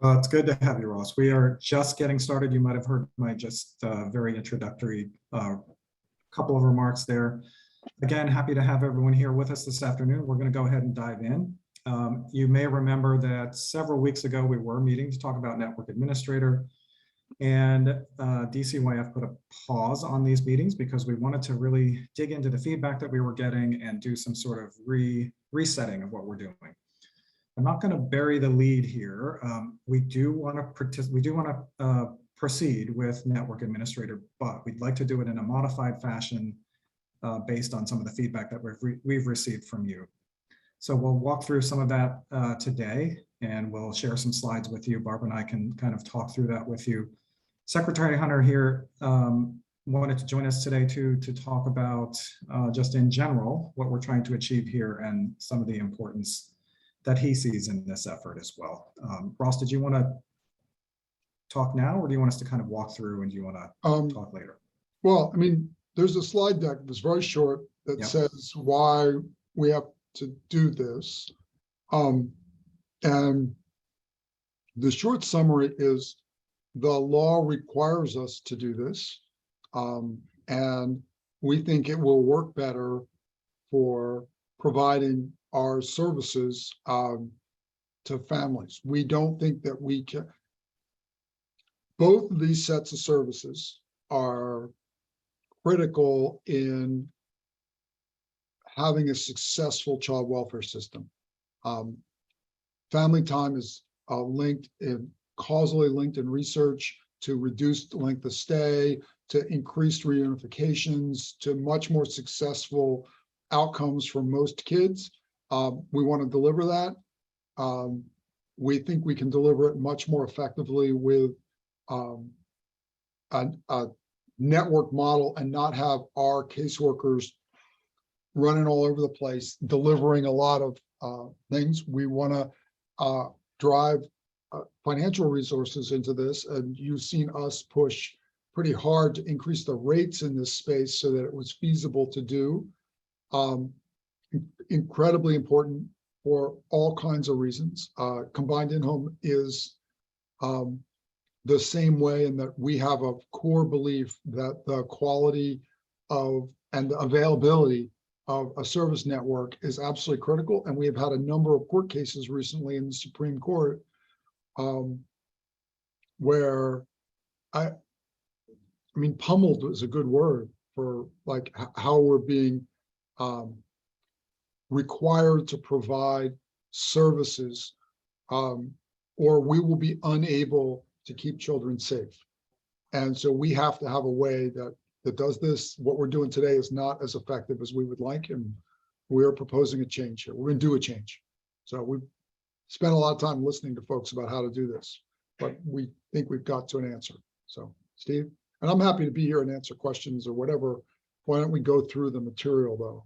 It's good to have you, Ross. We are just getting started. You might have heard my very introductory couple of remarks there. Again, happy to have everyone here with us this afternoon. We're going to go ahead and dive in. You may remember that several weeks ago we were meeting to talk about network administrator, and DCYF put a pause on these meetings because we wanted to really dig into the feedback that we were getting and do some sort of resetting of what we're doing. I'm not going to bury the lead here. We do want to proceed with network administrator, but we'd like to do it in a modified fashion based on some of the feedback that we've received from you. So we'll walk through some of that today, and we'll share some slides with you. Barbara and I can kind of talk through that with you. Secretary Hunter here wanted to join us today to talk about just in general what we're trying to achieve here and some of the importance that he sees in this effort as well. Ross, did you want to talk now, or do you want us to kind of walk through and do you want to talk later? Well, I mean, there's a slide deck that's very short that says why we have to do this. And the short summary is the law requires us to do this. And we think it will work better for providing our services to families. We don't think that we can. Both of these sets of services are critical in having a successful child welfare system. Family time is causally linked in research to reduced length of stay, to increased reunifications, to much more successful outcomes for most kids. We want to deliver that. We think we can deliver it much more effectively with a network model and not have our caseworkers running all over the place, delivering a lot of things. We want to drive financial resources into this, and you've seen us push pretty hard to increase the rates in this space so that it was feasible to do. Incredibly important for all kinds of reasons. Combined in-home is the same way in that we have a core belief that the quality of and the availability of a service network is absolutely critical. And we have had a number of court cases recently in the Supreme Court where I mean, pummeled is a good word for like how we're being required to provide services, or we will be unable to keep children safe. And so we have to have a way that does this. What we're doing today is not as effective as we would like, and we're proposing a change here. We're going to do a change. So we've spent a lot of time listening to folks about how to do this, but we think we've got to an answer. So Steve, and I'm happy to be here and answer questions or whatever. Why don't we go through the material though?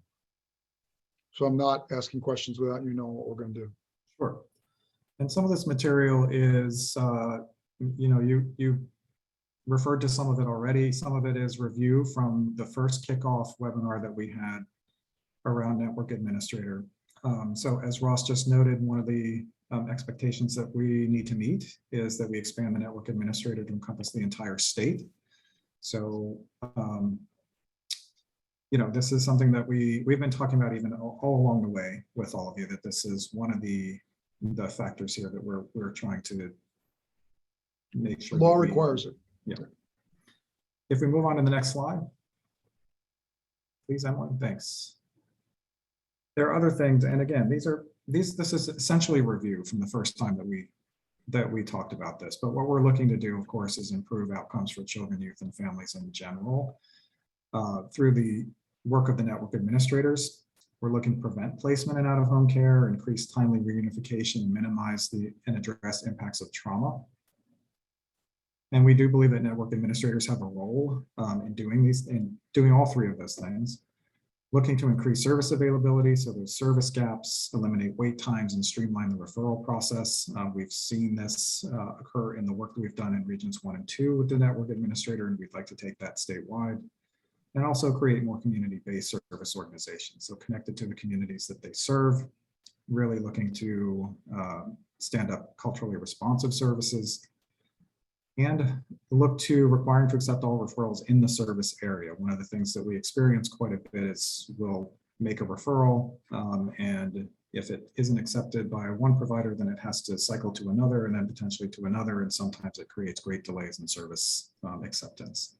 So I'm not asking questions without you knowing what we're going to do. Sure. And some of this material is, you referred to some of it already. Some of it is review from the first kickoff webinar that we had around network administrator. So as Ross just noted, one of the expectations that we need to meet is that we expand the network administrator to encompass the entire state. So, this is something that we've been talking about even all along the way with all of you, that this is one of the factors here that we're trying to make sure. Law requires it. Yeah. If we move on to the next slide, please, Emily. Thanks. There are other things, and again, this is essentially a review from the first time that we talked about this. But what we're looking to do, of course, is improve outcomes for children, youth, and families in general through the work of the network administrators. We're looking to prevent placement in out-of-home care, increase timely reunification, and minimize and address impacts of trauma. And we do believe that network administrators have a role in doing all three of those things. Looking to increase service availability, so there's service gaps, eliminate wait times, and streamline the referral process. We've seen this occur in the work that we've done in regions 1 and 2 with the network administrator, and we'd like to take that statewide. And also create more community-based service organizations, so connected to the communities that they serve. really looking to stand up culturally responsive services, and look to requiring to accept all referrals in the service area. One of the things that we experience quite a bit is we'll make a referral, and if it isn't accepted by one provider, then it has to cycle to another and then potentially to another, and sometimes it creates great delays in service acceptance.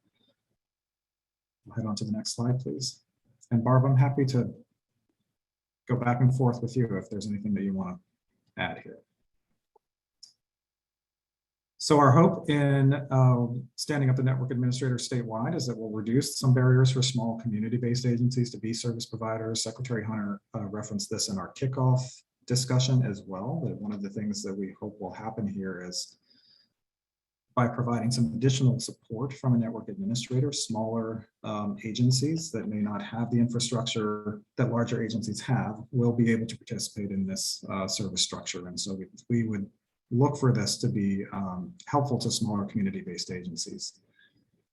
I'll head on to the next slide, please. And Barb, I'm happy to go back and forth with you if there's anything that you want to add here. So our hope in standing up the network administrator statewide is that we'll reduce some barriers for small community-based agencies to be service providers. Secretary Hunter referenced this in our kickoff discussion as well, that one of the things that we hope will happen here is by providing some additional support from a network administrator, smaller agencies that may not have the infrastructure that larger agencies have will be able to participate in this service structure. And so we would look for this to be helpful to smaller community-based agencies.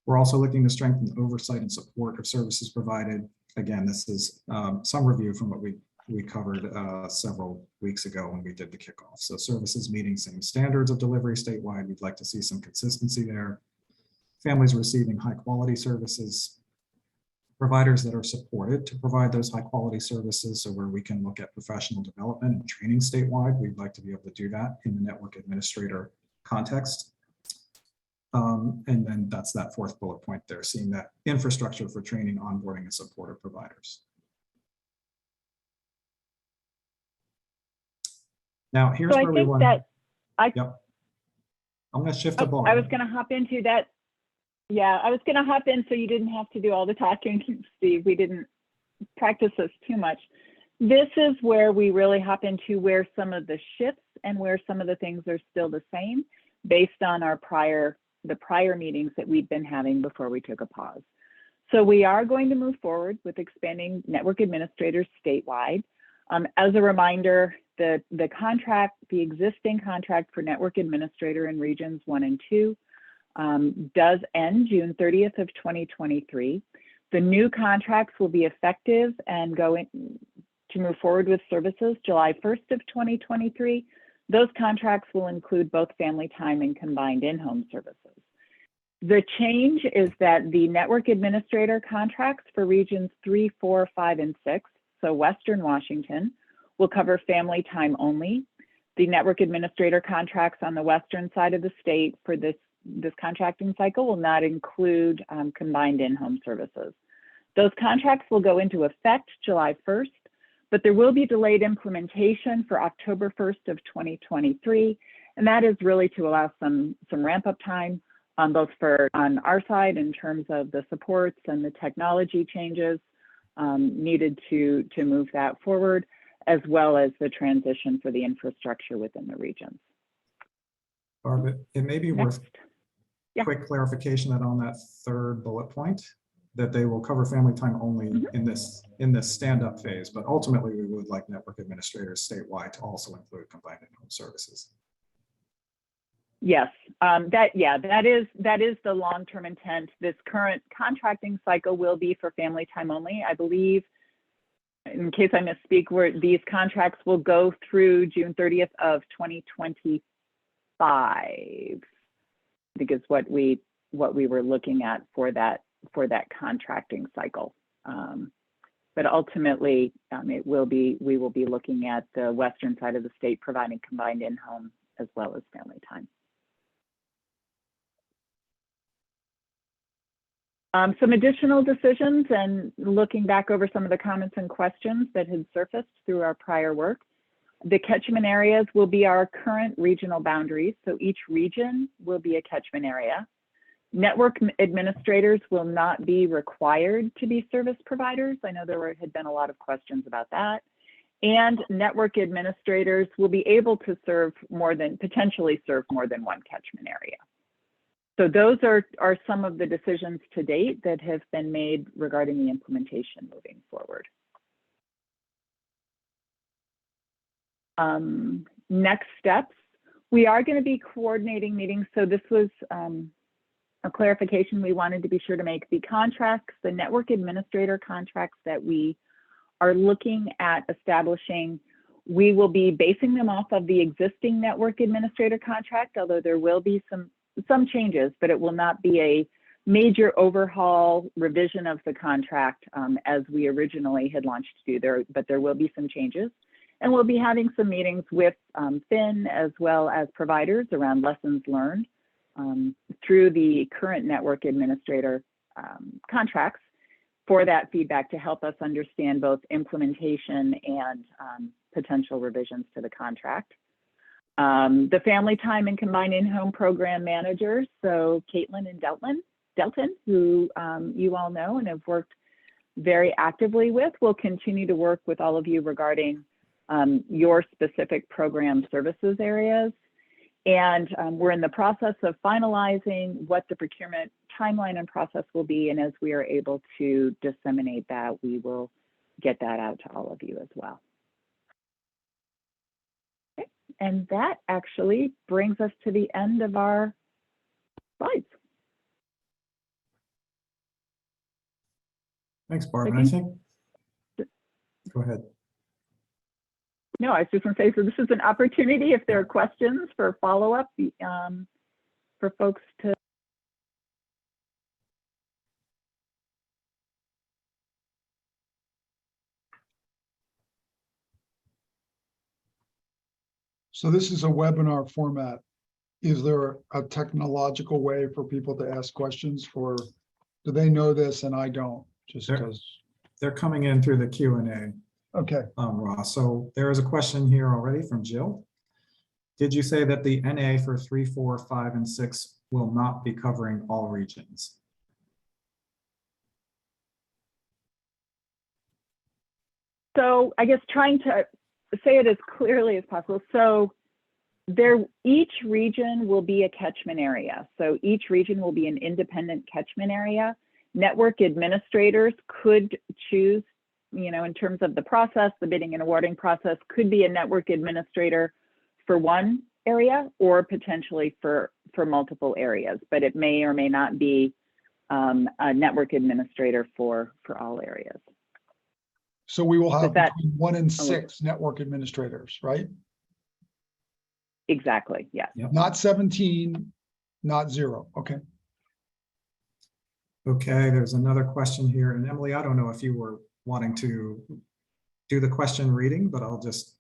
We're also looking to strengthen oversight and support of services provided. Again, this is some review from what we covered several weeks ago when we did the kickoff. So services meeting same standards of delivery statewide. We'd like to see some consistency there. Families receiving high quality services. Providers that are supported to provide those high quality services. So where we can look at professional development and training statewide, we'd like to be able to do that in the network administrator context. And then that's that fourth bullet point there, seeing that infrastructure for training, onboarding, and support of providers. Now, here's so where we want to. Yep. I'm going to shift the ball. I was going to hop into that. Yeah, I was going to hop in so you didn't have to do all the talking, Steve. We didn't practice this too much. This is where we really hop into where some of the shifts and where some of the things are still the same based on our prior meetings that we've been having before we took a pause. So we are going to move forward with expanding network administrators statewide. As a reminder, the existing contract for network administrator in regions 1 and 2 does end June 30th of 2023. The new contracts will be effective and go in to move forward with services July 1st of 2023. Those contracts will include both family time and combined in-home services. The change is that the network administrator contracts for regions 3, 4, 5, and 6, so Western Washington, will cover family time only. The network administrator contracts on the western side of the state for this contracting cycle will not include combined in-home services. Those contracts will go into effect July 1st, but there will be delayed implementation for October 1st of 2023. And that is really to allow some ramp up time both on our side in terms of the supports and the technology changes needed to move that forward, as well as the transition for the infrastructure within the regions. Barb, it may be worth Yeah. quick clarification that on that third bullet point, that they will cover family time only in this stand-up phase, but ultimately we would like network administrators statewide to also include combined in-home services. Yes, that is the long-term intent. This current contracting cycle will be for family time only. I believe, in case I misspeak, where these contracts will go through June 30th of 2025. I think is what we were looking at for that contracting cycle. But ultimately, we will be looking at the western side of the state providing combined in-home as well as family time. Some additional decisions and looking back over some of the comments and questions that had surfaced through our prior work. The catchment areas will be our current regional boundaries. So each region will be a catchment area. Network administrators will not be required to be service providers. I know there had been a lot of questions about that. And network administrators will be able to potentially serve more than one catchment area. So those are some of the decisions to date that have been made regarding the implementation moving forward. Next steps, we are going to be coordinating meetings. So this was a clarification we wanted to be sure to make. The contracts, the network administrator contracts that we are looking at establishing We will be basing them off of the existing network administrator contract, although there will be some changes, but it will not be a major overhaul revision of the contract as we originally had launched to do there, but there will be some changes. And we'll be having some meetings with Finn as well as providers around lessons learned through the current network administrator contracts for that feedback to help us understand both implementation and potential revisions to the contract. The family time and combined in-home program managers, so Caitlin and Delton, who you all know and have worked very actively with, will continue to work with all of you regarding your specific program services areas. And we're in the process of finalizing what the procurement timeline and process will be. And as we are able to disseminate that, we will get that out to all of you as well. Okay. And that actually brings us to the end of our slides. Thanks, Barb. And I think, go ahead. No, I was just going to say, so this is an opportunity if there are questions for follow-up for folks to. So this is a webinar format. Is there a technological way for people to ask questions for, do they know this and I don't, just because? They're coming in through the Q&A. Okay. Ross. So there is a question here already from Jill. Did you say that the NA for 3, 4, 5, and 6 will not be covering all regions? So I guess trying to say it as clearly as possible. So each region will be a catchment area. So each region will be an independent catchment area. Network administrators could choose, in terms of the process, the bidding and awarding process, could be a network administrator for one area or potentially for multiple areas, but it may or may not be a network administrator for all areas. So we will have between 1 and 6 network administrators, right? Exactly, yes. Yep. Not 17, not 0. Okay. Okay, there's another question here. And Emily, I don't know if you were wanting to do the question reading, but I'll just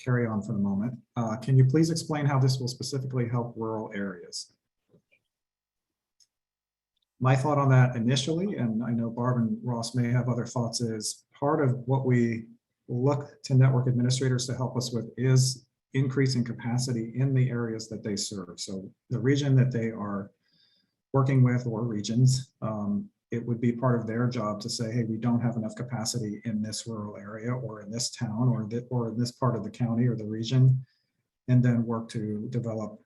carry on for the moment. Can you please explain how this will specifically help rural areas? My thought on that initially, and I know Barb and Ross may have other thoughts, is part of what we look to network administrators to help us with is increasing capacity in the areas that they serve. So the region that they are working with, or regions, it would be part of their job to say, hey, we don't have enough capacity in this rural area or in this town or in this part of the county or the region, and then work to develop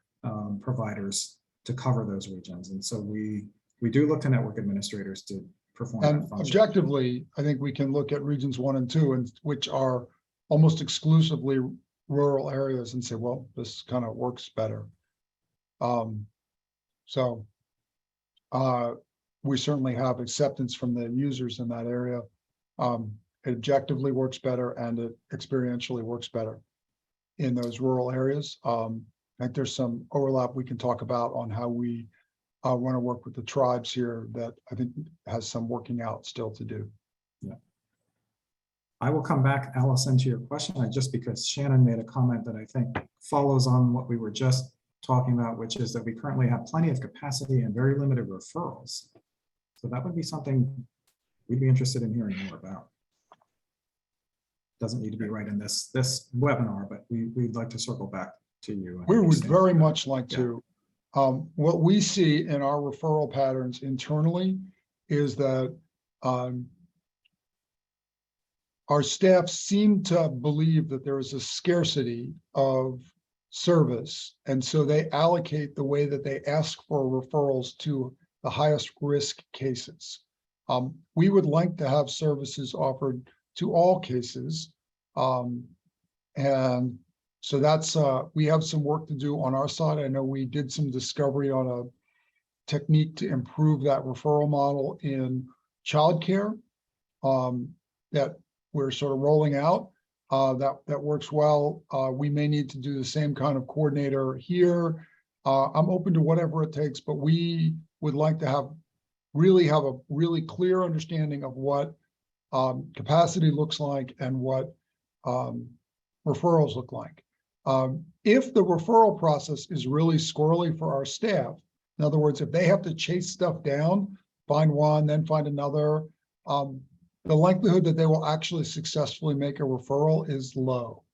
providers to cover those regions. And so we do look to network administrators to perform And that function. objectively, I think we can look at regions 1 and 2, and which are almost exclusively rural areas, and say, well, this kind of works better. We certainly have acceptance from the users in that area. It objectively works better, and it experientially works better in those rural areas. I think there's some overlap we can talk about on how we want to work with the tribes here that I think has some working out still to do. Yeah. I will come back, Allison, to your question, just because Shannon made a comment that I think follows on what we were just talking about, which is that we currently have plenty of capacity and very limited referrals. So that would be something we'd be interested in hearing more about. Doesn't need to be right in this webinar, but we'd like to circle back to you. We would very much like to. What we see in our referral patterns internally is that our staff seem to believe that there is a scarcity of service, and so they allocate the way that they ask for referrals to the highest risk cases. We would like to have services offered to all cases, and so that's we have some work to do on our side. I know we did some discovery on a technique to improve that referral model in childcare that we're sort of rolling out. that works well. We may need to do the same kind of coordinator here. I'm open to whatever it takes, but we would like to have a really clear understanding of what capacity looks like and what referrals look like. If the referral process is really squirrely for our staff, in other words, if they have to chase stuff down, find one, then find another, the likelihood that they will actually successfully make a referral is low.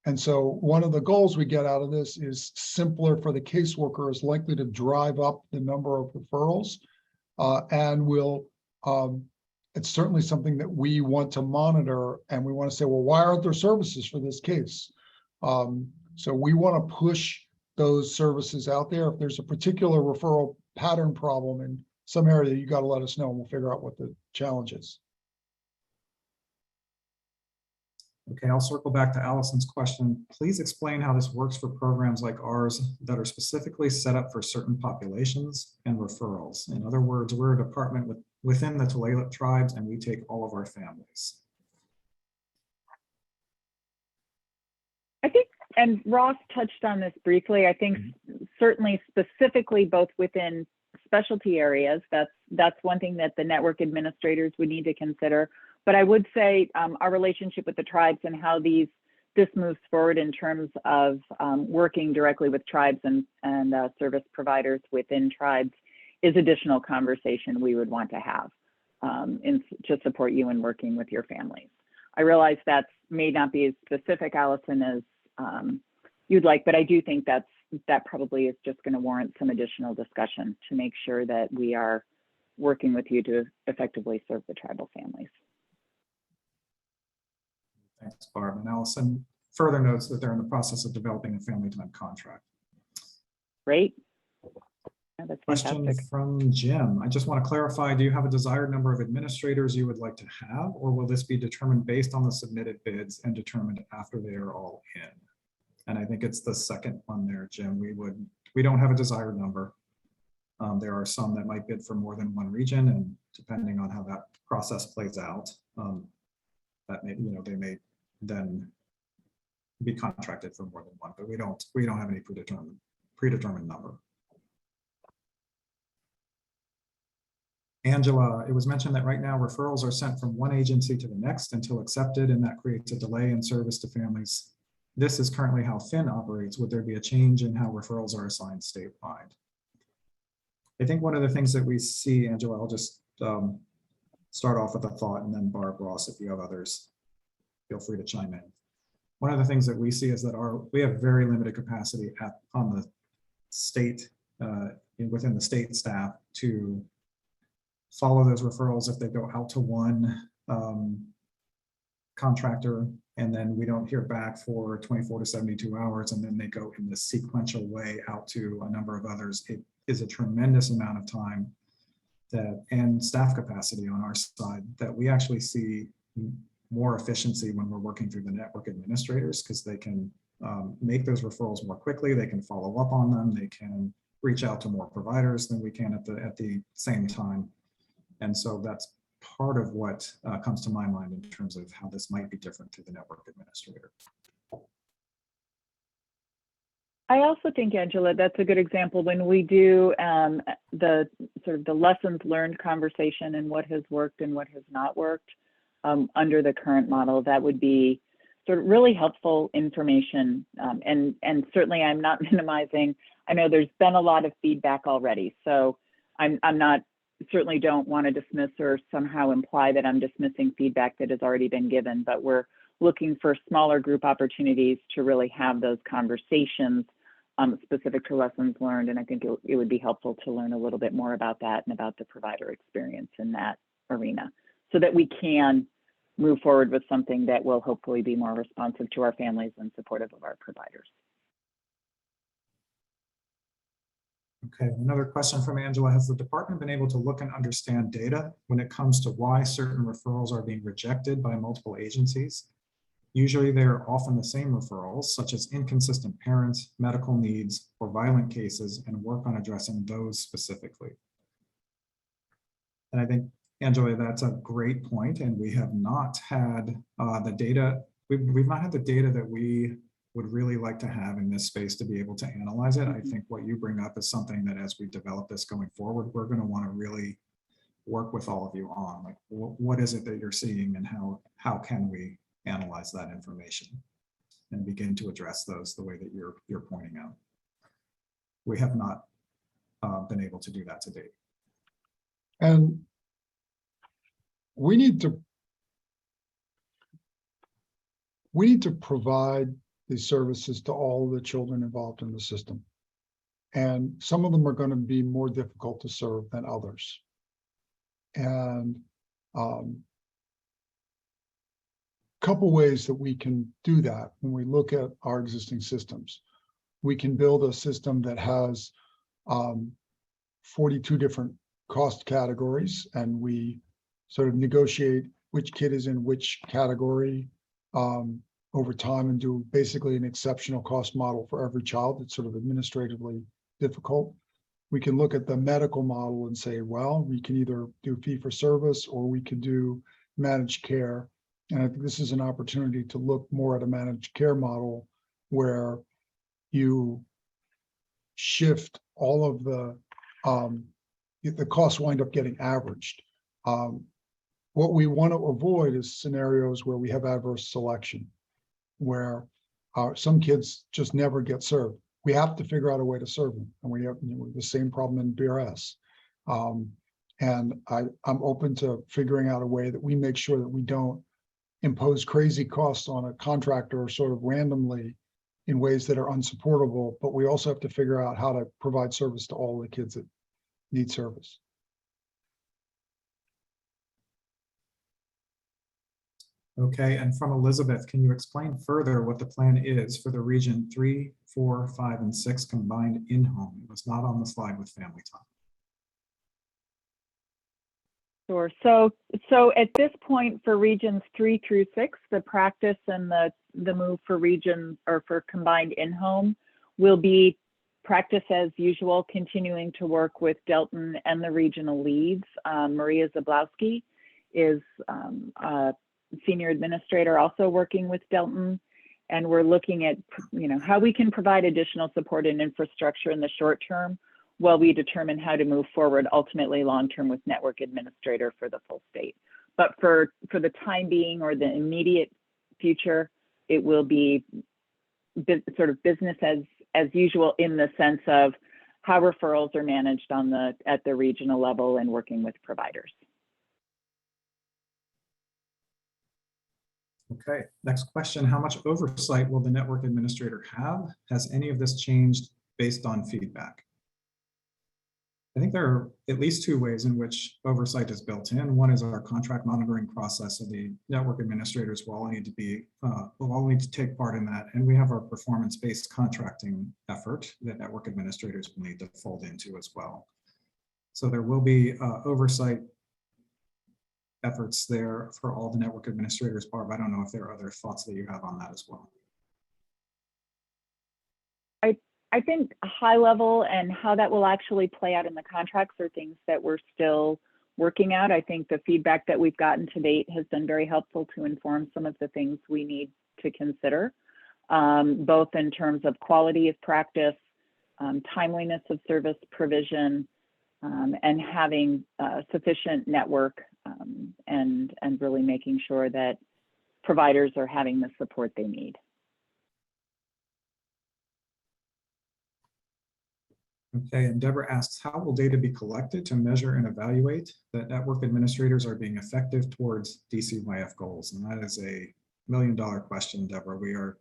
And so one of the goals we get out of this is simpler for the caseworker, is likely to drive up the number of referrals, and will, it's certainly something that we want to monitor, and we want to say, well, why aren't there services for this case? So we want to push those services out there. If there's a particular referral pattern problem in some area, you got to let us know and we'll figure out what the challenge is. Okay, I'll circle back to Allison's question. Please explain how this works for programs like ours that are specifically set up for certain populations and referrals. In other words, we're a department within the Tulalip tribes and we take all of our families. I think, and Ross touched on this briefly, I think certainly specifically both within specialty areas, that's one thing that the network administrators would need to consider. But I would say our relationship with the tribes and how this moves forward in terms of working directly with tribes and service providers within tribes is additional conversation we would want to have to support you in working with your families. I realize that may not be as specific, Allison, as you'd like, but I do think that probably is just going to warrant some additional discussion to make sure that we are working with you to effectively serve the tribal families. Thanks, Barb. And Allison further notes that they're in the process of developing a family time contract. Great. Yeah, that's Question fantastic. from Jim. I just want to clarify, do you have a desired number of administrators you would like to have, or will this be determined based on the submitted bids and determined after they are all in? And I think it's the second one there, Jim. We don't have a desired number. There are some that might bid for more than one region, and depending on how that process plays out, that may, they may then be contracted for more than one, but we don't have any predetermined number. Angela, it was mentioned that right now referrals are sent from one agency to the next until accepted, and that creates a delay in service to families. This is currently how FIN operates. Would there be a change in how referrals are assigned statewide? I think one of the things that we see, Angela, I'll just start off with a thought, and then Barb, Ross, if you have others, feel free to chime in. One of the things that we see is that we have very limited capacity on the state, within the state staff to follow those referrals if they go out to one contractor and then we don't hear back for 24 to 72 hours and then they go in this sequential way out to a number of others. It is a tremendous amount of time and staff capacity on our side that we actually see more efficiency when we're working through the network administrators, because they can make those referrals more quickly, they can follow up on them, they can reach out to more providers than we can at the same time. And so that's part of what comes to my mind in terms of how this might be different to the network administrator. I also think, Angela, that's a good example when we do the sort of the lessons learned conversation and what has worked and what has not worked under the current model. That would be sort of really helpful information. And certainly I'm not minimizing. I know there's been a lot of feedback already, so I'm not, certainly don't want to dismiss or somehow imply that I'm dismissing feedback that has already been given, but we're looking for smaller group opportunities to really have those conversations specific to lessons learned. And I think it would be helpful to learn a little bit more about that and about the provider experience in that arena so that we can move forward with something that will hopefully be more responsive to our families and supportive of our providers. Okay, another question from Angela. Has the department been able to look and understand data when it comes to why certain referrals are being rejected by multiple agencies? Usually they're often the same referrals, such as inconsistent parents, medical needs, or violent cases, and work on addressing those specifically. And I think, Angela, that's a great point, and we have not had the data we've not had the data that we would really like to have in this space to be able to analyze it. I think what you bring up is something that as we develop this going forward, we're going to want to really work with all of you on, like, what is it that you're seeing and how can we analyze that information and begin to address those the way that you're pointing out. We have not been able to do that to date. And we need to provide these services to all of the children involved in the system. And some of them are going to be more difficult to serve than others. And couple ways that we can do that when we look at our existing systems. We can build a system that has 42 different cost categories, and we sort of negotiate which kid is in which category over time and do basically an exceptional cost model for every child. It's sort of administratively difficult. We can look at the medical model and say, well, we can either do fee for service or we could do managed care. And I think this is an opportunity to look more at a managed care model where you shift all of the costs wind up getting averaged. What we want to avoid is scenarios where we have adverse selection, where some kids just never get served. We have to figure out a way to serve them, and we have the same problem in BRS. And I'm open to figuring out a way that we make sure that we don't impose crazy costs on a contractor sort of randomly in ways that are unsupportable, but we also have to figure out how to provide service to all the kids that need service. Okay, and from Elizabeth, can you explain further what the plan is for the region 3, 4, 5, and 6 combined in-home? It was not on the slide with family time. Sure. So at this point for regions 3 through 6, the practice and the move for region or for combined in-home will be practice as usual, continuing to work with Delton and the regional leads. Maria Zablowski is a senior administrator also working with Delton, and we're looking at how we can provide additional support and infrastructure in the short term while we determine how to move forward ultimately long-term with network administrator for the full state. But for the time being or the immediate future, it will be sort of business as usual in the sense of how referrals are managed at the regional level and working with providers. Okay, next question. How much oversight will the network administrator have? Has any of this changed based on feedback? I think there are at least 2 ways in which oversight is built in. One is our contract monitoring process, so the network administrators will all need to take part in that. And we have our performance-based contracting effort that network administrators will need to fold into as well. So there will be oversight efforts there for all the network administrators. Barb, I don't know if there are other thoughts that you have on that as well. I think high level and how that will actually play out in the contracts are things that we're still working out. I think the feedback that we've gotten to date has been very helpful to inform some of the things we need to consider, both in terms of quality of practice, timeliness of service provision, and having sufficient network and really making sure that providers are having the support they need. Okay, and Deborah asks, how will data be collected to measure and evaluate that network administrators are being effective towards DCYF goals? And that is a million-dollar question, Deborah. We are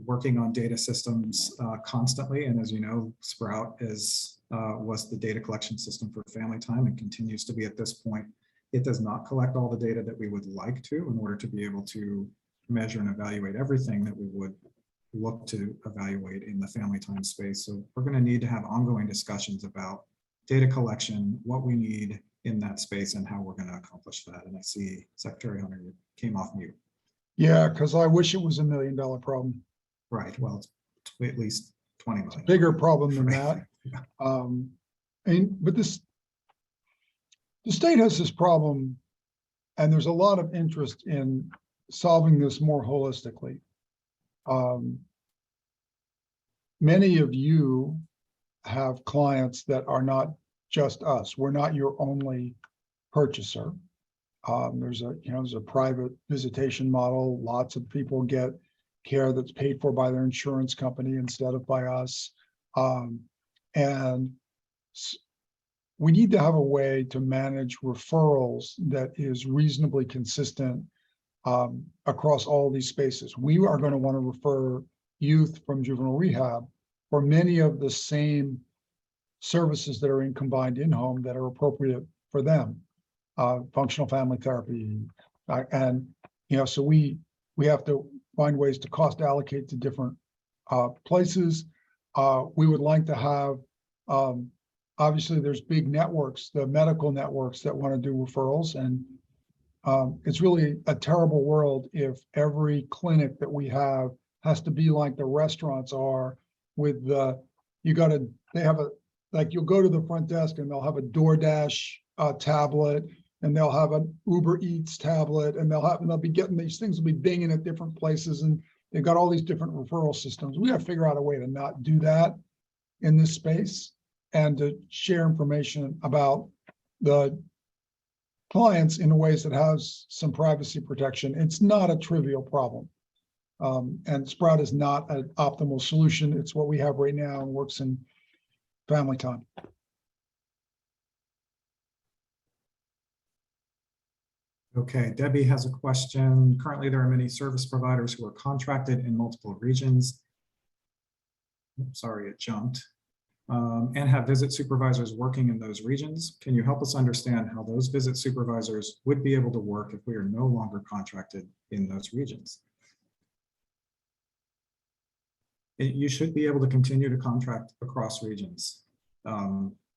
working on data systems constantly, and as you know, Sprout was the data collection system for family time and continues to be at this point. It does not collect all the data that we would like to in order to be able to measure and evaluate everything that we would look to evaluate in the family time space. So we're going to need to have ongoing discussions about data collection, what we need in that space, and how we're going to accomplish that. And I see Secretary Hunter came off mute. Yeah, because I wish it was $1 million problem. Right. Well, it's at least 20 million. Bigger problem than that. But the state has this problem, and there's a lot of interest in solving this more holistically. Many of you have clients that are not just us. We're not your only purchaser. There's a private visitation model. Lots of people get care that's paid for by their insurance company instead of by us. And we need to have a way to manage referrals that is reasonably consistent across all these spaces. We are going to want to refer youth from juvenile rehab for many of the same services that are in combined in-home that are appropriate for them. Functional family therapy, and so we have to find ways to cost allocate to different places. We would like to have, obviously there's big networks, the medical networks that want to do referrals, and it's really a terrible world if every clinic that we have has to be like the restaurants are with you'll go to the front desk and they'll have a DoorDash tablet, and they'll have an Uber Eats tablet, and they'll be getting these things will be binging at different places, and they've got all these different referral systems. We got to figure out a way to not do that in this space and to share information about the clients in ways that has some privacy protection. It's not a trivial problem. And Sprout is not an optimal solution. It's what we have right now and works in family time. Okay, Debbie has a question. Currently, there are many service providers who are contracted in multiple regions. Oops, sorry, it jumped. And have visit supervisors working in those regions. Can you help us understand how those visit supervisors would be able to work if we are no longer contracted in those regions? You should be able to continue to contract across regions.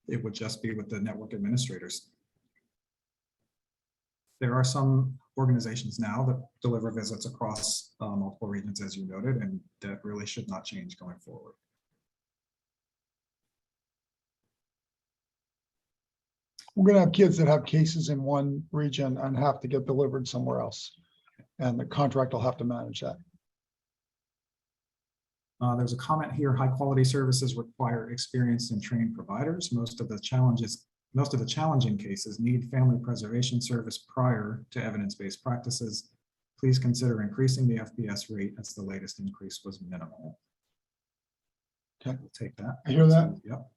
It would just be with the network administrators. There are some organizations now that deliver visits across multiple regions, as you noted, and that really should not change going forward. We're going to have kids that have cases in one region and have to get delivered somewhere else, and the contract will have to manage that. There's a comment here: high quality services require experienced and trained providers. Most of the challenging cases need family preservation service prior to evidence-based practices. Please consider increasing the FPS rate, as the latest increase was minimal. Okay, we'll take that. I hear that. Yep.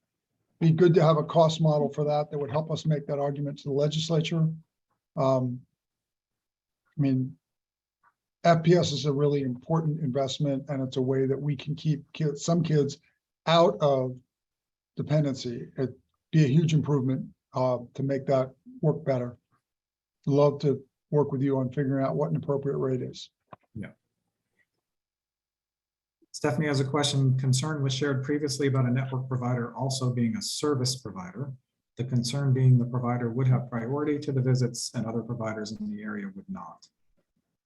Be good to have a cost model for that would help us make that argument to the legislature. I mean, FPS is a really important investment, and it's a way that we can keep some kids out of dependency. It'd be a huge improvement to make that work better. Love to work with you on figuring out what an appropriate rate is. Yeah. Stephanie has a question. Concern was shared previously about a network provider also being a service provider. The concern being the provider would have priority to the visits and other providers in the area would not.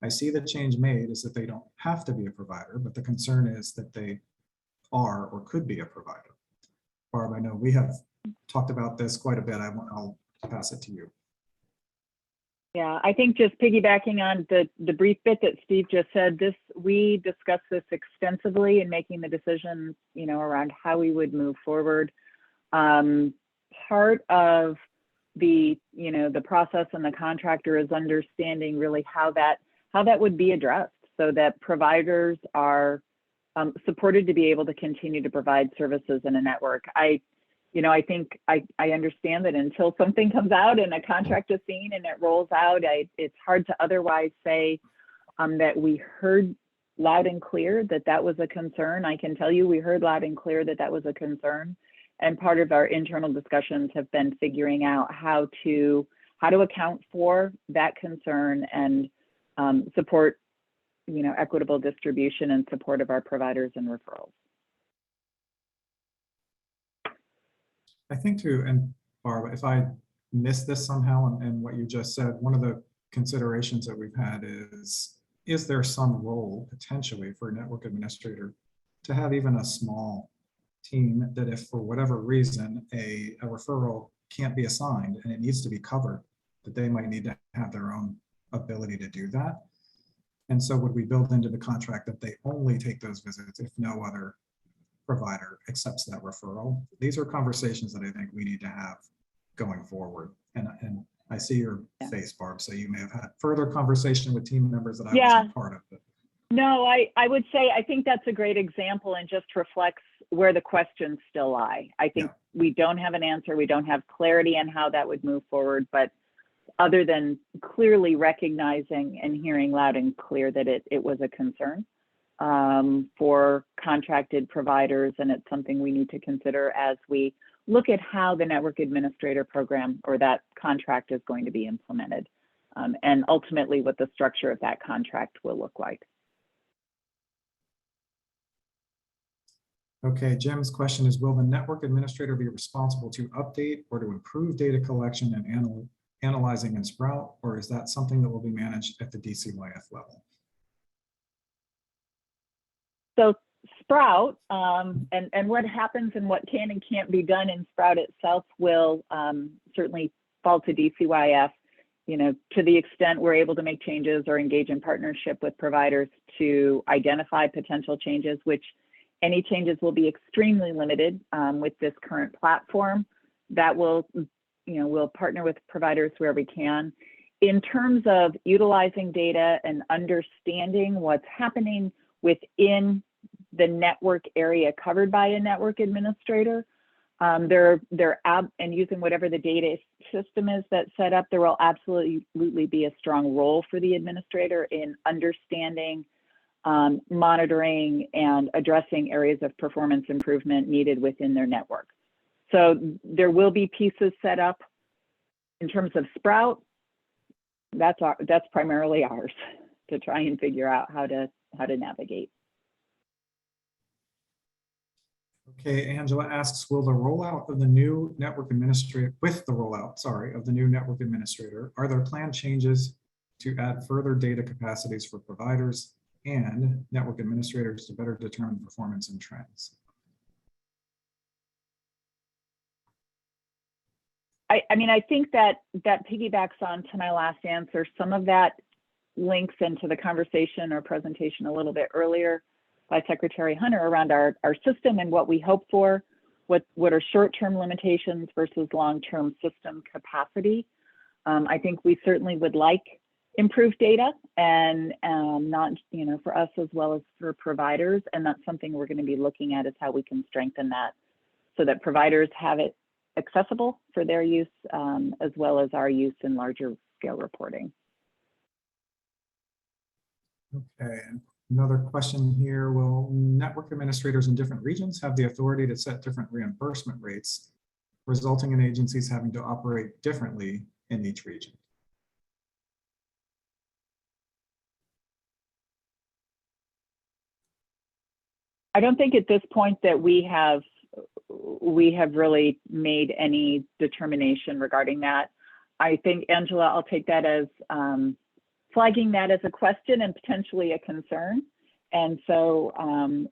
I see the change made is that they don't have to be a provider, but the concern is that they are or could be a provider. Barb, I know we have talked about this quite a bit. I'll pass it to you. Yeah, I think just piggybacking on the brief bit that Steve just said, we discussed this extensively in making the decisions, around how we would move forward. Part of the process and the contractor is understanding really how that would be addressed so that providers are supported to be able to continue to provide services in a network. I think I understand that until something comes out and a contract is seen and it rolls out, it's hard to otherwise say that we heard loud and clear that was a concern. I can tell you we heard loud and clear that was a concern. And part of our internal discussions have been figuring out how to account for that concern and support, equitable distribution and support of our providers and referrals. I think too, and Barb, if I missed this somehow and what you just said, one of the considerations that we've had is there some role potentially for a network administrator to have even a small team that if for whatever reason a referral can't be assigned and it needs to be covered, that they might need to have their own ability to do that. And so would we build into the contract that they only take those visits if no other provider accepts that referral? These are conversations that I think we need to have going forward. And I see your face, Barb, so you may have had further conversation with team members that I wasn't part of. But. No, I would say, I think that's a great example and just reflects where the questions still lie. I think we don't have an answer. We don't have clarity on how that would move forward, but other than clearly recognizing and hearing loud and clear that it was a concern for contracted providers, and it's something we need to consider as we look at how the network administrator program or that contract is going to be implemented, and ultimately what the structure of that contract will look like. Okay, Jim's question is, will the network administrator be responsible to update or to improve data collection and analyzing in Sprout, or is that something that will be managed at the DCYF level? So Sprout, and what happens and what can and can't be done in Sprout itself will certainly fall to DCYF, to the extent we're able to make changes or engage in partnership with providers to identify potential changes, which any changes will be extremely limited with this current platform. That will, we'll partner with providers where we can. In terms of utilizing data and understanding what's happening within the network area covered by a network administrator, and using whatever the data system is that's set up, there will absolutely be a strong role for the administrator in understanding, monitoring, and addressing areas of performance improvement needed within their network. So there will be pieces set up. In terms of Sprout, that's primarily ours to try and figure out how to navigate. Okay, Angela asks, will the rollout of the new network administrator, of the new network administrator, are there planned changes to add further data capacities for providers and network administrators to better determine performance and trends? I think that piggybacks on to my last answer. Some of that links into the conversation or presentation a little bit earlier by Secretary Hunter around our system and what we hope for, what are short-term limitations versus long-term system capacity. I think we certainly would like improved data, and not, for us as well as for providers. And that's something we're going to be looking at, is how we can strengthen that so that providers have it accessible for their use, as well as our use in larger scale reporting. Okay, another question here. Will network administrators in different regions have the authority to set different reimbursement rates, resulting in agencies having to operate differently in each region? I don't think at this point that we have really made any determination regarding that. I think, Angela, I'll take that as flagging that as a question and potentially a concern. And so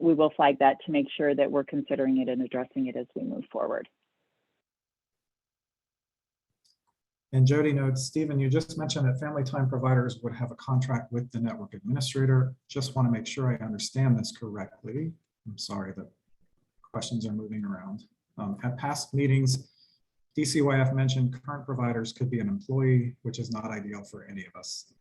we will flag that to make sure that we're considering it and addressing it as we move forward. And Jody notes, Stephen, you just mentioned that family time providers would have a contract with the network administrator. Just want to make sure I understand this correctly. I'm sorry, the questions are moving around. At past meetings, DCYF mentioned current providers could be an employee, which is not ideal for any of us.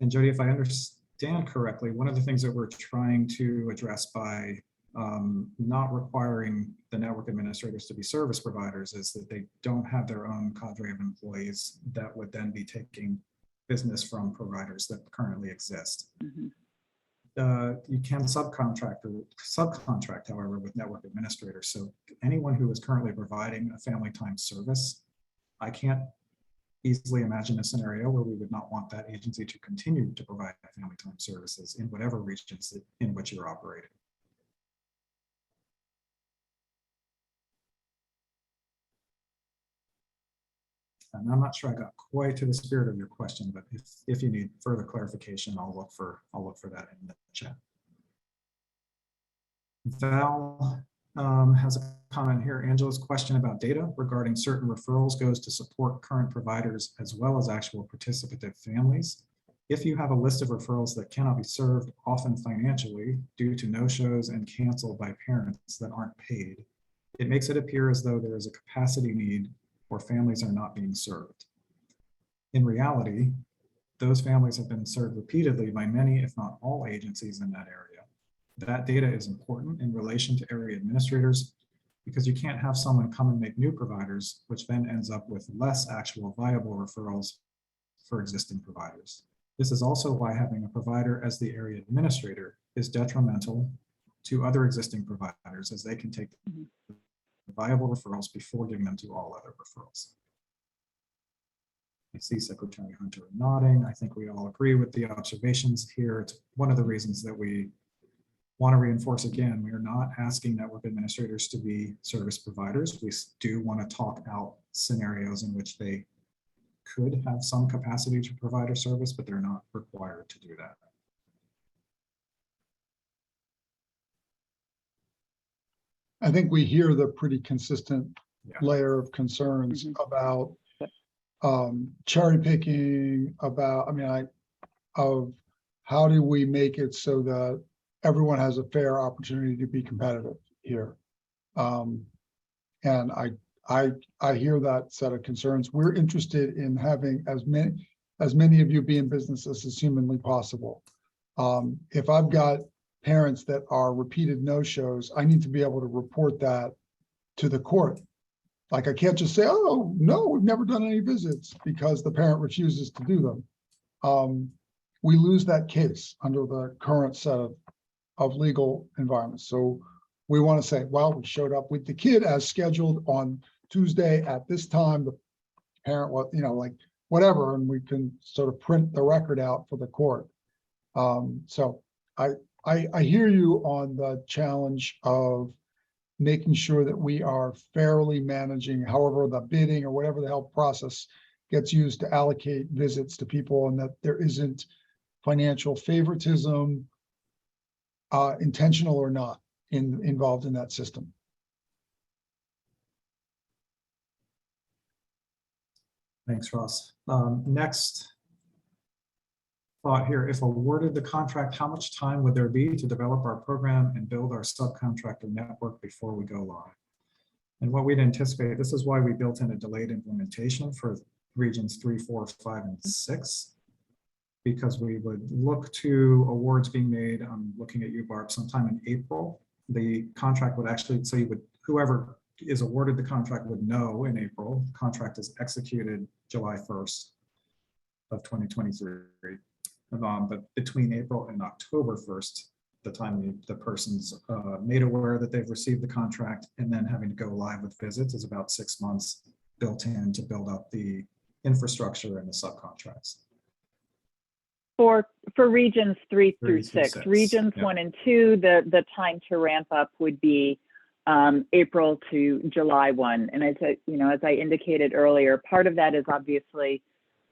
And Jody, if I understand correctly, one of the things that we're trying to address by not requiring the network administrators to be service providers is that they don't have their own cadre of employees that would then be taking business from providers that currently exist. Mm-hmm. You can subcontract, however, with network administrators. So anyone who is currently providing a family time service, I can't easily imagine a scenario where we would not want that agency to continue to provide family time services in whatever regions in which you're operating. And I'm not sure I got quite to the spirit of your question, but if you need further clarification, I'll look for that in the chat. Val has a comment here. Angela's question about data regarding certain referrals goes to support current providers as well as actual participative families. If you have a list of referrals that cannot be served, often financially, due to no-shows and canceled by parents that aren't paid, it makes it appear as though there is a capacity need or families are not being served. In reality, those families have been served repeatedly by many, if not all, agencies in that area. That data is important in relation to area administrators because you can't have someone come and make new providers, which then ends up with less actual viable referrals for existing providers. This is also why having a provider as the area administrator is detrimental to other existing providers, as they can take viable referrals before giving them to all other referrals. I see Secretary Hunter nodding. I think we all agree with the observations here. It's one of the reasons that we want to reinforce again, we are not asking network administrators to be service providers. We do want to talk out scenarios in which they could have some capacity to provide a service, but they're not required to do that. I think we hear the pretty consistent Yeah. layer of concerns about cherry picking, about, of how do we make it so that everyone has a fair opportunity to be competitive here. And I hear that set of concerns. We're interested in having as many of you be in business as is humanly possible. If I've got parents that are repeated no-shows, I need to be able to report that to the court. Like, I can't just say, oh, no, we've never done any visits because the parent refuses to do them. We lose that case under the current set of legal environments. So we want to say, well, we showed up with the kid as scheduled on Tuesday at this time. The parent was, like whatever, and we can sort of print the record out for the court. So I hear you on the challenge of making sure that we are fairly managing, however the bidding or whatever the hell process gets used to allocate visits to people, and that there isn't financial favoritism, intentional or not, involved in that system. Thanks, Ross. Next thought here, if awarded the contract, how much time would there be to develop our program and build our subcontractor network before we go live? And what we'd anticipate, this is why we built in a delayed implementation for regions 3, 4, 5, and 6, because we would look to awards being made, I'm looking at you, Barb, sometime in April. The contract would actually, so you would, whoever is awarded the contract would know in April. The contract is executed July 1st of 2023. But between April and October 1st, the time the person's made aware that they've received the contract and then having to go live with visits is about 6 months built in to build up the infrastructure and the subcontracts. For regions 3 through 3 through 6, 6, regions yep. 1 and 2, the time to ramp up would be April to July 1. And as I indicated earlier, part of that is obviously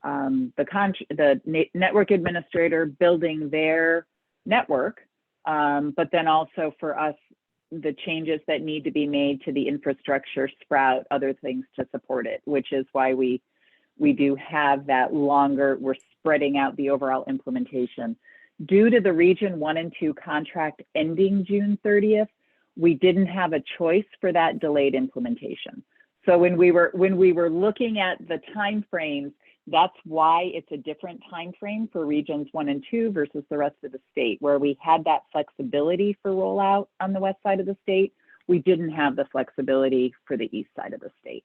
the network administrator building their network, but then also for us, the changes that need to be made to the infrastructure, Sprout, other things to support it, which is why we do have that longer, we're spreading out the overall implementation. Due to the region 1 and 2 contract ending June 30th, we didn't have a choice for that delayed implementation. So when we were looking at the timeframes, that's why it's a different time frame for regions 1 and 2 versus the rest of the state, where we had that flexibility for rollout on the west side of the state. We didn't have the flexibility for the east side of the state.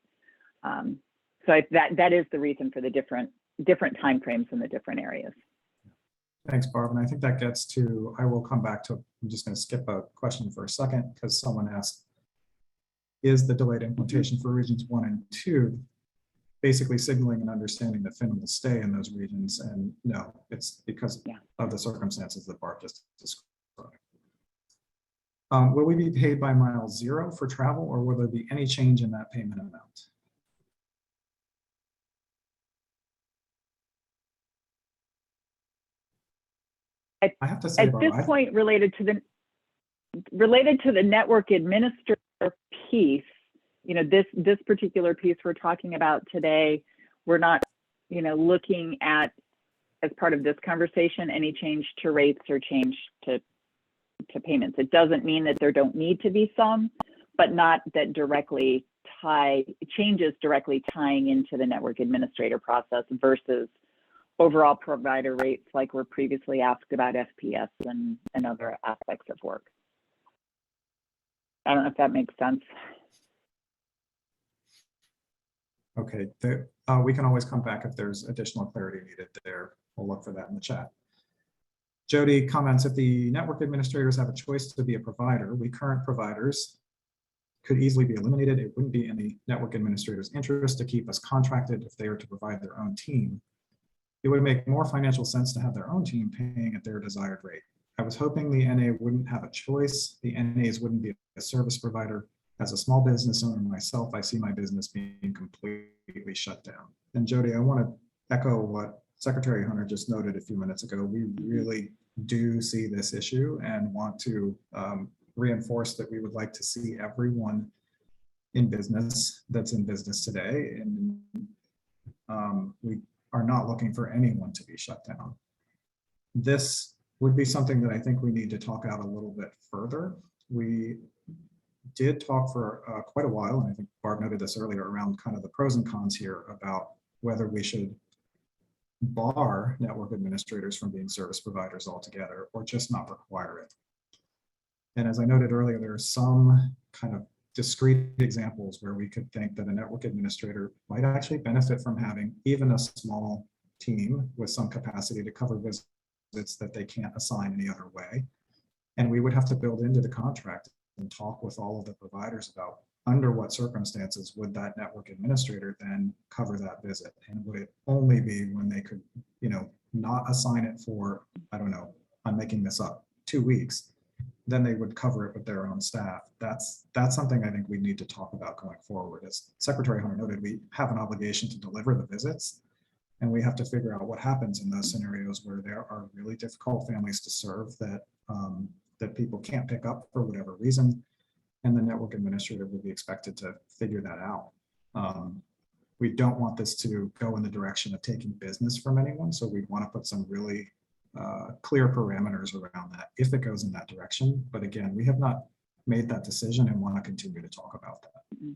So that is the reason for the different time frames in the different areas. Thanks, Barb. And I think that gets to, I will come back to, I'm just going to skip a question for a second because someone asked, is the delayed implementation for regions 1 and 2 basically signaling and understanding that Finn will stay in those regions? And no, it's because of the circumstances that Barb just described. Will we be paid by mile 0 for travel, or will there be any change in that payment amount? I have to say, at Barb, this point, related to the network administrator piece, this particular piece we're talking about today, we're not, looking at as part of this conversation, any change to rates or change to payments. It doesn't mean that there don't need to be some, but not that directly changes directly tying into the network administrator process versus overall provider rates like were previously asked about FPS and other aspects of work. I don't know if that makes sense. Okay, we can always come back if there's additional clarity needed there. We'll look for that in the chat. Jody comments, if the network administrators have a choice to be a provider, we current providers could easily be eliminated. It wouldn't be in the network administrator's interest to keep us contracted if they are to provide their own team. It would make more financial sense to have their own team paying at their desired rate. I was hoping the NA wouldn't have a choice. The NAs wouldn't be a service provider. As a small business owner myself, I see my business being completely shut down. And Jody, I want to echo what Secretary Hunter just noted a few minutes ago. We really do see this issue and want to reinforce that we would like to see everyone in business that's in business today. And we are not looking for anyone to be shut down. This would be something that I think we need to talk out a little bit further. We did talk for quite a while, and I think Barb noted this earlier, around kind of the pros and cons here about whether we should bar network administrators from being service providers altogether or just not require it. And as I noted earlier, there are some kind of discrete examples where we could think that a network administrator might actually benefit from having even a small team with some capacity to cover visits that they can't assign any other way. And we would have to build into the contract and talk with all of the providers about under what circumstances would that network administrator then cover that visit, and would it only be when they could, not assign it for, I don't know, I'm making this up, 2 weeks, then they would cover it with their own staff. That's something I think we need to talk about going forward. As Secretary Hunter noted, we have an obligation to deliver the visits, and we have to figure out what happens in those scenarios where there are really difficult families to serve that that people can't pick up for whatever reason, and the network administrator would be expected to figure that out. We don't want this to go in the direction of taking business from anyone, so we want to put some really clear parameters around that if it goes in that direction. But again, we have not made that decision and want to continue to talk about that. Mm-hmm.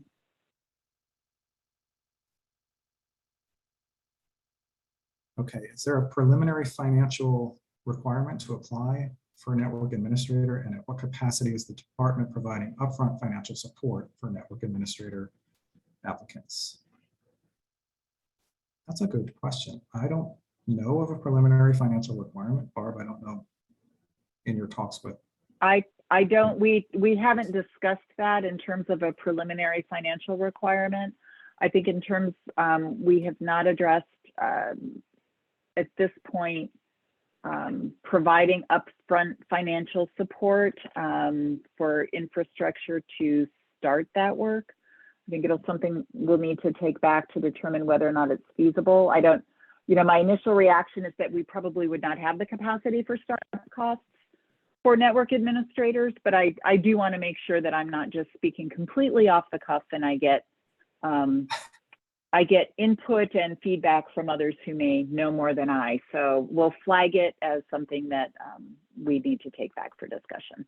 Okay, is there a preliminary financial requirement to apply for a network administrator, and at what capacity is the department providing upfront financial support for network administrator applicants? That's a good question. I don't know of a preliminary financial requirement. Barb, I don't know in your talks with. I don't, we haven't discussed that in terms of a preliminary financial requirement. I think in terms, we have not addressed at this point providing upfront financial support for infrastructure to start that work. I think it'll something we'll need to take back to determine whether or not it's feasible. I don't, my initial reaction is that we probably would not have the capacity for startup costs for network administrators, but I do want to make sure that I'm not just speaking completely off the cuff, and I get input and feedback from others who may know more than I. So we'll flag it as something that we need to take back for discussion.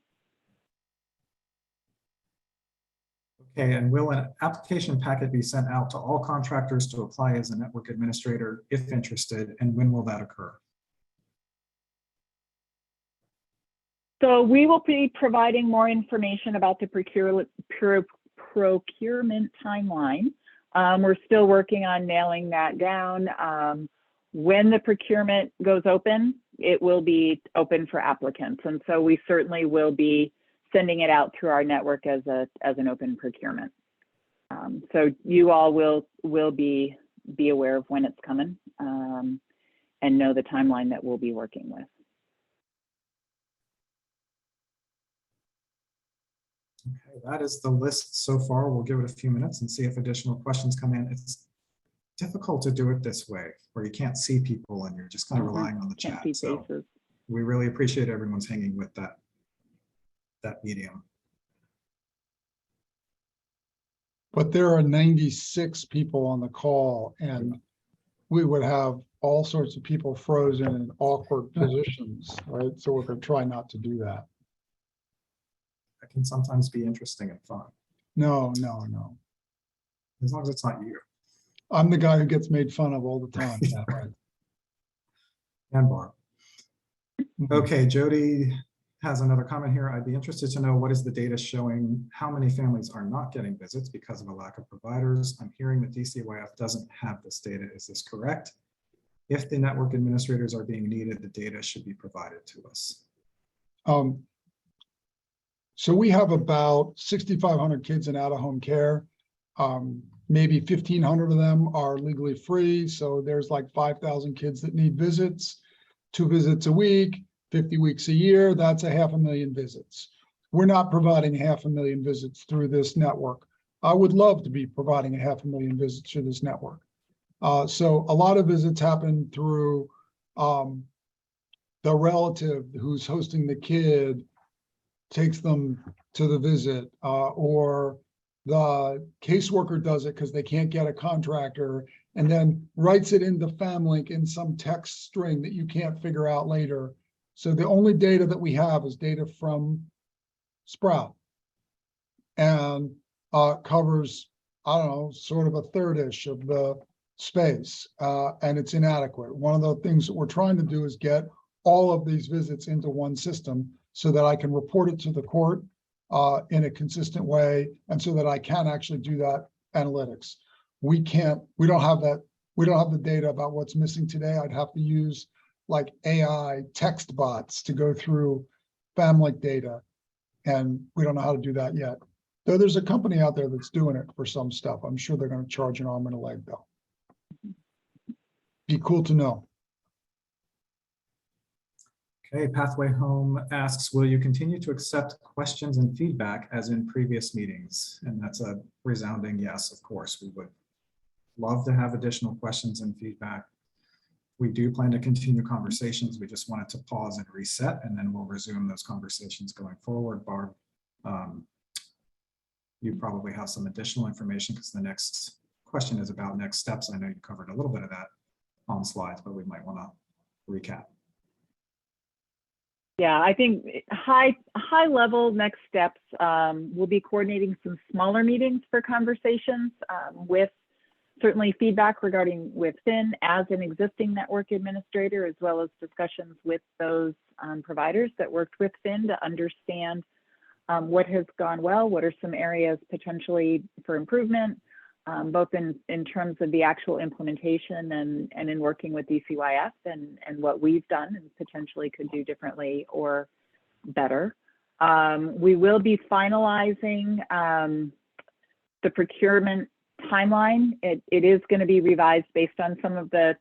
Okay, and will an application packet be sent out to all contractors to apply as a network administrator if interested, and when will that occur? So we will be providing more information about the procurement timeline. We're still working on nailing that down. When the procurement goes open, it will be open for applicants. And so we certainly will be sending it out through our network as an open procurement. So you all will be aware of when it's coming and know the timeline that we'll be working with. Okay, that is the list so far. We'll give it a few minutes and see if additional questions come in. It's difficult to do it this way, where you can't see people and you're just kind of relying on the chat. So we really appreciate everyone's hanging with that medium. But there are 96 people on the call, and we would have all sorts of people frozen in awkward positions, right? So we're going to try not to do that. That can sometimes be interesting and fun, No. as long as it's not you I'm the guy who gets made fun of all the time. Yeah, right. and Barb. Mhm. Okay, Jody has another comment here. I'd be interested to know what is the data showing how many families are not getting visits because of a lack of providers. I'm hearing that DCYF doesn't have this data. Is this correct? If the network administrators are being needed, the data should be provided to us. So we have about 6,500 kids in out-of-home care. Maybe 1,500 of them are legally free. So there's like 5,000 kids that need visits, 2 visits a week, 50 weeks a year. That's 500,000 visits. We're not providing 500,000 visits through this network. I would love to be providing 500,000 visits through this network. So a lot of visits happen through the relative who's hosting the kid, takes them to the visit, or the caseworker does it because they can't get a contractor and then writes it into FamLink in some text string that you can't figure out later. So the only data that we have is data from Sprout, and covers, I don't know, sort of a third-ish of the space, and it's inadequate. One of the things that we're trying to do is get all of these visits into one system so that I can report it to the court in a consistent way, and so that I can actually do that analytics. We don't have that. We don't have the data about what's missing today. I'd have to use like AI text bots to go through FamLink data, and we don't know how to do that yet. Though there's a company out there that's doing it for some stuff. I'm sure they're going to charge an arm and a leg though. Be cool to know. Okay, Pathway Home asks, will you continue to accept questions and feedback as in previous meetings? And that's a resounding yes, of course. We would love to have additional questions and feedback. We do plan to continue conversations. We just wanted to pause and reset, and then we'll resume those conversations going forward. Barb, you probably have some additional information because the next question is about next steps. I know you covered a little bit of that on slides, but we might want to recap. Yeah, I think high level next steps, we'll be coordinating some smaller meetings for conversations with certainly feedback regarding with Finn as an existing network administrator, as well as discussions with those providers that worked with Finn to understand what has gone well, what are some areas potentially for improvement, both in terms of the actual implementation and in working with DCYF and what we've done and potentially could do differently or better. We will be finalizing the procurement timeline. It is going to be revised based on some of the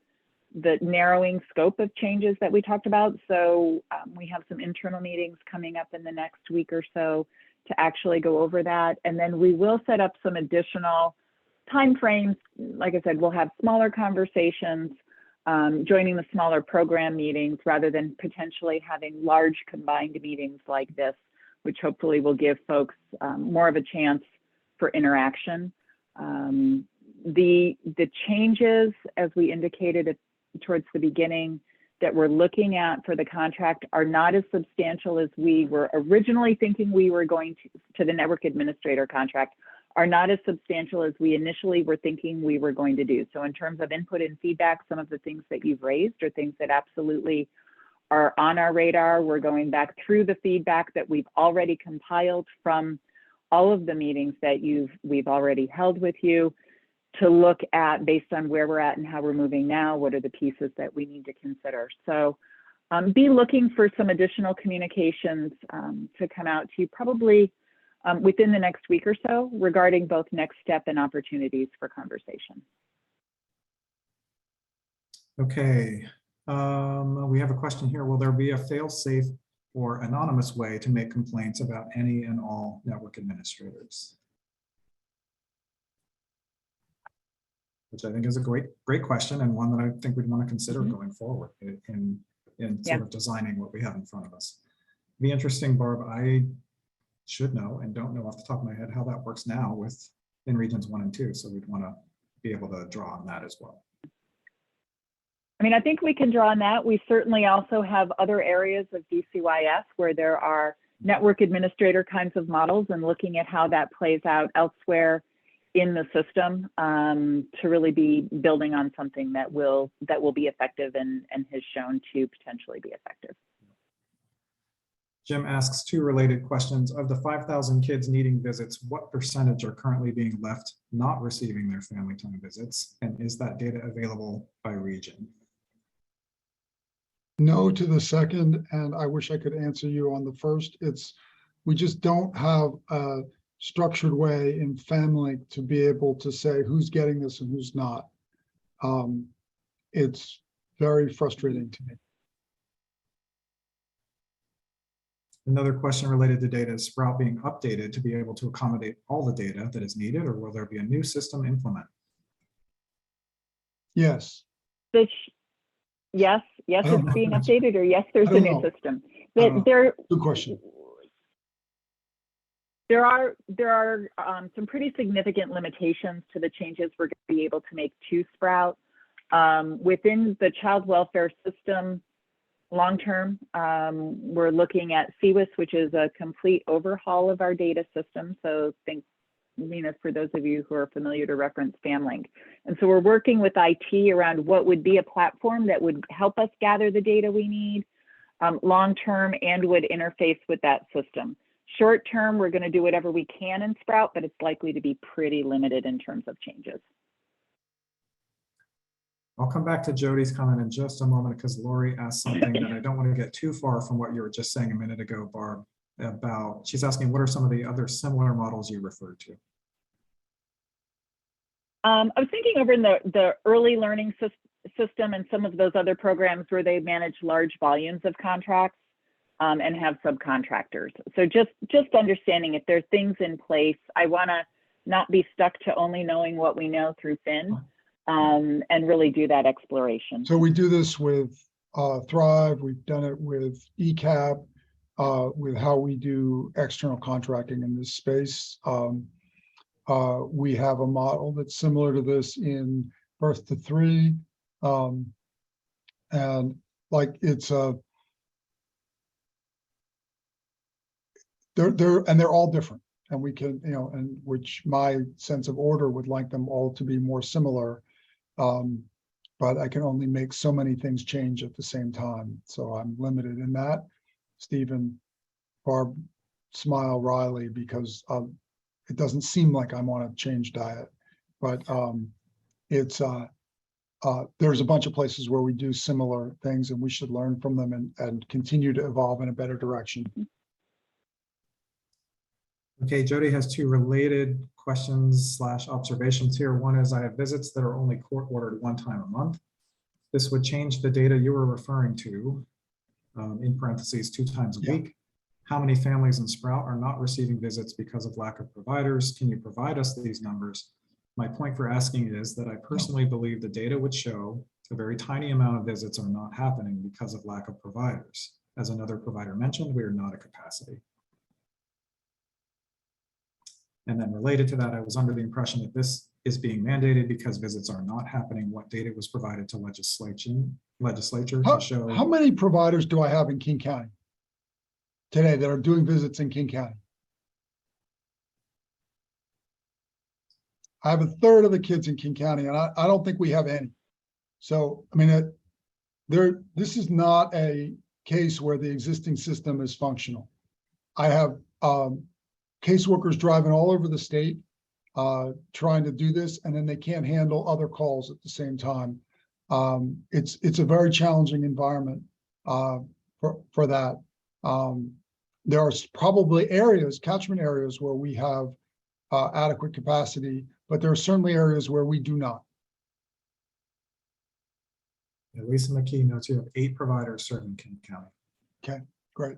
narrowing scope of changes that we talked about. So we have some internal meetings coming up in the next week or so to actually go over that. And then we will set up some additional timeframes. Like I said, we'll have smaller conversations, joining the smaller program meetings rather than potentially having large combined meetings like this, which hopefully will give folks more of a chance for interaction. The changes, as we indicated towards the beginning, that we're looking at for the contract are not as substantial as we were originally thinking we were going to the network administrator contract, are not as substantial as we initially were thinking we were going to do. So in terms of input and feedback, some of the things that you've raised are things that absolutely are on our radar. We're going back through the feedback that we've already compiled from all of the meetings that we've already held with you to look at, based on where we're at and how we're moving now, what are the pieces that we need to consider. So be looking for some additional communications to come out to you probably within the next week or so regarding both next step and opportunities for conversation. Okay, we have a question here. Will there be a fail-safe or anonymous way to make complaints about any and all network administrators? Which I think is a great question, and one that I think we'd want to consider going forward in sort of designing what we have in front of us. It'd be interesting, Barb. I should know and don't know off the top of my head how that works now in regions 1 and 2. So we'd want to be able to draw on that as well. I mean, I think we can draw on that. We certainly also have other areas of DCYS where there are network administrator kinds of models, and looking at how that plays out elsewhere in the system to really be building on something that will be effective and has shown to potentially be effective. Jim asks two related questions. Of the 5,000 kids needing visits, what percentage are currently being left not receiving their family time visits? And is that data available by region? No to the second, and I wish I could answer you on the first. We just don't have a structured way in FamilyLink to be able to say who's getting this and who's not. It's very frustrating to me. Another question related to data: is Sprout being updated to be able to accommodate all the data that is needed, or will there be a new system implemented? Yes. Yes, it's being updated, or yes, there's a new system. Good question. There are some pretty significant limitations to the changes we're going to be able to make to Sprout. Within the child welfare system, long-term, we're looking at CWIS, which is a complete overhaul of our data system. So think, for those of you who are familiar, to reference FamilyLink. And so we're working with IT around what would be a platform that would help us gather the data we need long-term and would interface with that system. Short-term, we're going to do whatever we can in Sprout, but it's likely to be pretty limited in terms of changes. I'll come back to Jody's comment in just a moment, because Lori asked something that I don't want to get too far from what you were just saying a minute ago, Barb, about, she's asking, what are some of the other similar models you referred to? I was thinking over in the early learning system and some of those other programs where they manage large volumes of contracts and have subcontractors. So just understanding if there's things in place, I want to not be stuck to only knowing what we know through Fin. And really do that exploration. So we do this with Thrive. We've done it with ECAP, with how we do external contracting in this space. We have a model that's similar to this in Birth to 3. And like it's they're all different. And we can, and which my sense of order would like them all to be more similar. But I can only make so many things change at the same time. So I'm limited in that. Stephen, Barb, smile Riley, because it doesn't seem like I'm on a change diet, but there's a bunch of places where we do similar things, and we should learn from them and continue to evolve in a better direction. Okay, Jody has two related questions / observations here. One is, I have visits that are only court ordered one time a month. This would change the data you were referring to, in parentheses, 2 times a week. How many families in Sprout are not receiving visits because of lack of providers? Can you provide us these numbers? My point for asking is that I personally believe the data would show a very tiny amount of visits are not happening because of lack of providers. As another provider mentioned, we are not at capacity. And then related to that, I was under the impression that this is being mandated because visits are not happening. What data was provided to legislature to show? How many providers do I have in King County today that are doing visits in King County? I have 1/3 of the kids in King County, and I don't think we have any. So, I mean, this is not a case where the existing system is functional. I have caseworkers driving all over the state trying to do this, and then they can't handle other calls at the same time. It's a very challenging environment for that. There are probably catchment areas where we have adequate capacity, but there are certainly areas where we do not. Lisa McKee notes you have 8 providers serving King County. Okay, great.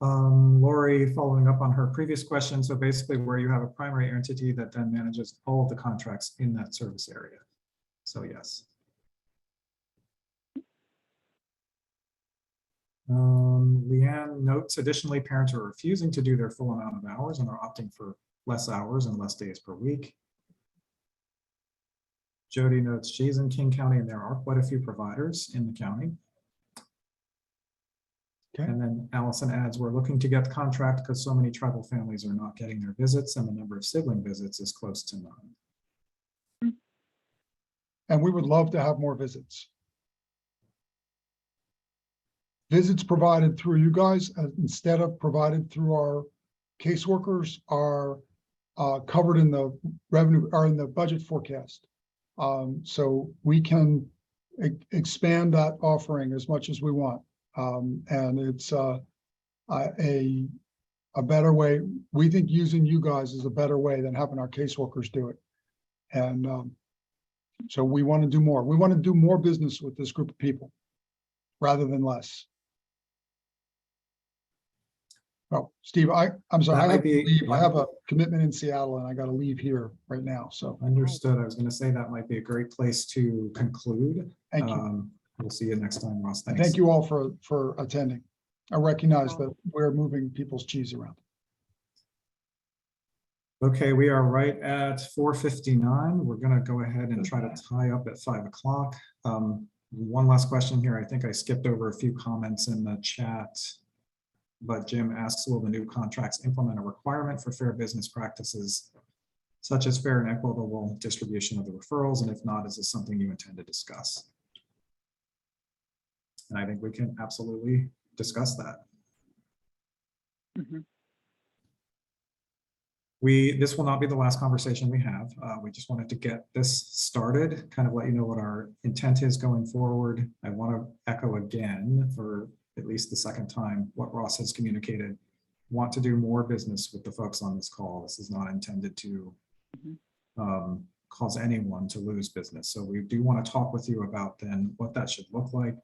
Lori, following up on her previous question, so basically where you have a primary entity that then manages all of the contracts in that service area. So yes. Leanne notes, additionally, parents are refusing to do their full amount of hours and are opting for less hours and less days per week. Jody notes she's in King County and there are quite a few providers in the county. Okay. And then Allison adds, we're looking to get the contract because so many tribal families are not getting their visits and the number of sibling visits is close to none. And we would love to have more visits. Visits provided through you guys instead of provided through our caseworkers are covered in the revenue or in the budget forecast. So we can expand that offering as much as we want. And it's a better way. We think using you guys is a better way than having our caseworkers do it. And so we want to do more. We want to do more business with this group of people rather than less. Oh, Steve, I'm sorry, That I might have to be- leave. I have a commitment in Seattle and I got to leave here right now. So Understood. I was going to say that might be a great place to conclude. thank you. We'll see you next time, Ross. And Thanks. thank you all for attending. I recognize that we're moving people's cheese around. Okay, we are right at 4:59. We're going to go ahead and try to tie up at 5 o'clock. One last question here. I think I skipped over a few comments in the chat. But Jim asks, will the new contracts implement a requirement for fair business practices, such as fair and equitable distribution of the referrals? And if not, is this something you intend to discuss? And I think we can absolutely discuss that. Mhm. This will not be the last conversation we have. We just wanted to get this started, kind of let you know what our intent is going forward. I want to echo again for at least the second time what Ross has communicated. Want to do more business with the folks on this call. This is not intended to cause anyone to lose business. So we do want to talk with you about then what that should look like.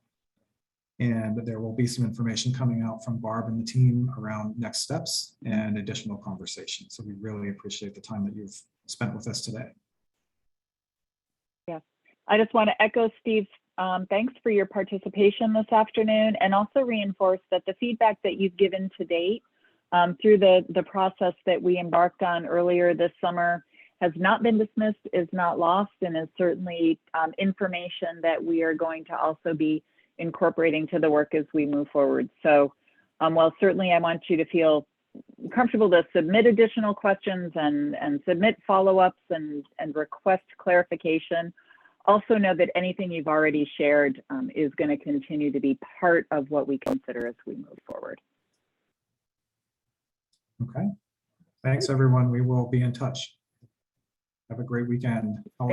And there will be some information coming out from Barb and the team around next steps and additional conversations. So we really appreciate the time that you've spent with us today. Yes, I just want to echo Steve's thanks for your participation this afternoon, and also reinforce that the feedback that you've given to date through the process that we embarked on earlier this summer has not been dismissed, is not lost, and is certainly information that we are going to also be incorporating to the work as we move forward. So while certainly I want you to feel comfortable to submit additional questions and submit follow-ups and request clarification, also know that anything you've already shared is going to continue to be part of what we consider as we move forward. Okay. Thanks, everyone. We will be in touch. Have a great weekend.